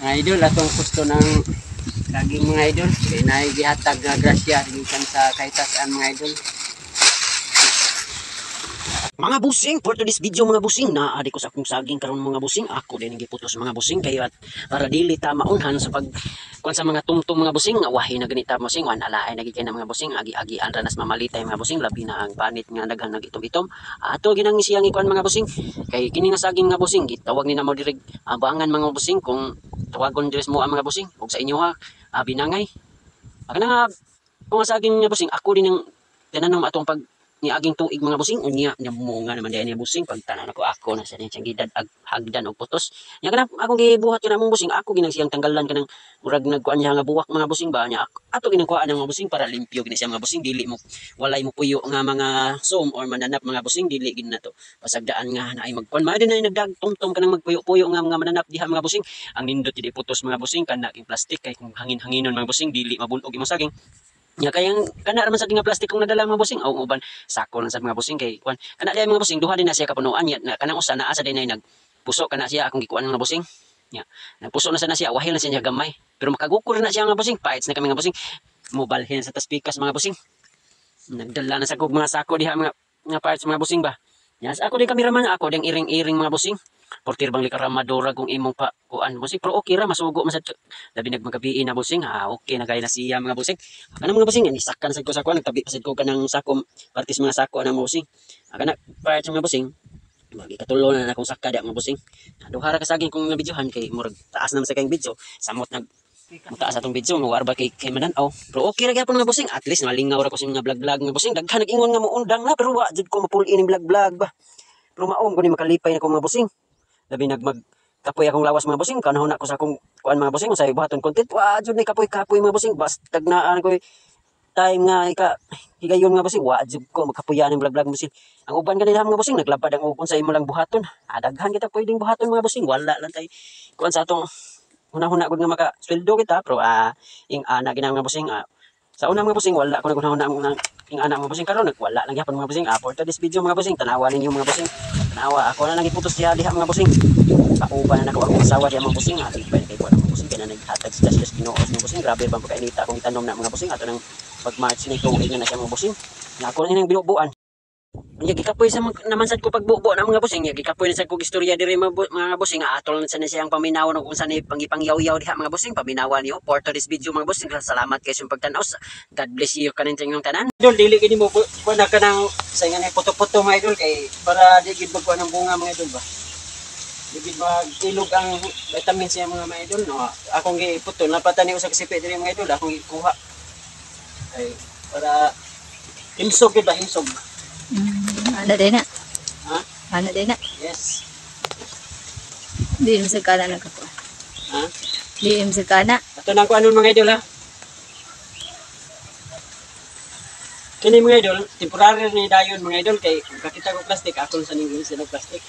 Mga idol, atong gusto ng laging mga idol. Kaya naigihatag na grasya gikan sa kahit saan mga idol. Mga busing, for today's video mga busing, naadi ko sa akong saging karon mga busing. Ako din giputos mga busing kaya para dili ta maunhan sa pag kuan sa mga tungtong mga busing, wahi na ganita busing, wan alaay nagigay na mga busing, agi-agian ranas mamalitay mga busing, labi na ang panit nga daghan nagitom-itom. Ato ginang siyang ikuan mga busing. Kay kini nga saging mga busing, gitawag ni na mo dirig abangan mga busing kung tawagon diri mo ang mga busing ug sa inyo ha, binangay. Aga nga kung saging mga busing, ako din ang tinanom atong pag ni aging tuig mga busing unya nya mo nga naman diyan ni busing pagtanan ako na sa siyang gidad hagdan og putos nya kana akong gibuhat kana mong busing ako ginang siyang tanggalan kanang murag nagkuan niya nga buwak mga busing ba nya ato ginang kuan ang mga busing para limpyo gini siya mga busing dili mo walay mo puyo nga mga som or mananap mga busing dili gid nato pasagdaan nga naay magkuan ma din na nagdagtumtom kanang magpuyo-puyo nga mga mananap diha mga busing ang nindot di putos mga busing kana king plastic kay kung hangin-hanginon mga busing dili mabunog imong saging. Ya kayang kana raman sa nga plastik kung nadala mga busing aw uban sako lang sa mga busing kay kuan kana diay mga busing duha din na siya kapunuan ya kanang usa naa sa dinay nagpuso kana siya akong gikuan mga busing ya nagpuso na sa na siya wahil na siya gamay pero makagukor na siya mga busing paits na kami mga busing mobalhin sa taspikas mga busing nagdala na sa kog mga sako diha mga parts mga busing ba yes ako din kameraman ako ding iring-iring mga busing portir bang likaramadora kung imong pa kuan busing pero okay ra masugo man sa labi nagmagabi na busing okay na gaya na siya mga busing kanang mga busing ni sakan sa ko sa kuan nagtabi pasid ko kanang sako partis mga sako anang busing kana parts mga busing magikatulo na akong saka di mga busing duha ra ka saging kung nabidyohan kay murag taas naman sa kayong video samot nag mutaas atong video mawarba kay mananaw pero okay ra gyapon mga busing at least malingaw ra ko sa mga vlog mga busing daghan nag-ingon nga mo undang na pero wa jud ko mapul-in ning vlog ba pero maong ko ni makalipay na ko mga busing labi kapoy akong lawas mga busing kanahon ako sa akong kuan mga busing sa buhaton content wa jud ni kapoy mga busing basta tagnaan ko time nga higayon mga busing wa jud ko makapuyan ng vlog busing ang uban kanila mga busing naglabad ang ukon sa imo lang buhaton daghan kita pwedeng buhaton mga busing wala lang tay kuan sa atong una-una gud nga maka sweldo kita pero ing ana ginang mga busing sa una mga busing wala ko naguna-una ing ana mga busing karon wala lang gyapon mga busing for today's video mga busing tanawa ninyo mga busing tanawa ako na lang iputos diha mga busing kauban na nako akong asawa diha mga busing ati pa kay kuan mga busing kay na naghatag sa just Ginoos mga busing grabe bang pagkainita akong itanom na mga busing ato nang pag March ni tuig na siya mga busing nga ako na nang binubuan nya gikapoy sa naman sad ko pagbubo na mga busing nya gikapoy na sad ko istorya diri mga busing atol na sa siyang paminaw kung sa ni pangipangyaw-yaw diha mga busing paminawan niyo for today's video mga busing salamat kay sa pagtan-aw God bless you kanin sa inyong tanan idol dili kini mo kuan na kanang sa nga puto-puto mga idol kay para di gid magkuan ng bunga mga idol ba di gid magilog ang vitamins sa mga idol no akong giputol napatani usa ka sipi diri mga idol akong gikuha ay para himsog gid ba himsog. Ada din na. Ha? Ada din na. Yes. Di mo sa kana nagkakuha. Ha? Di mo sa kana. Ato nang kuanon mga idol ha. Kini mga idol, temporary ni dayon mga idol kay kakita ko plastic ako sa ning sa plastic.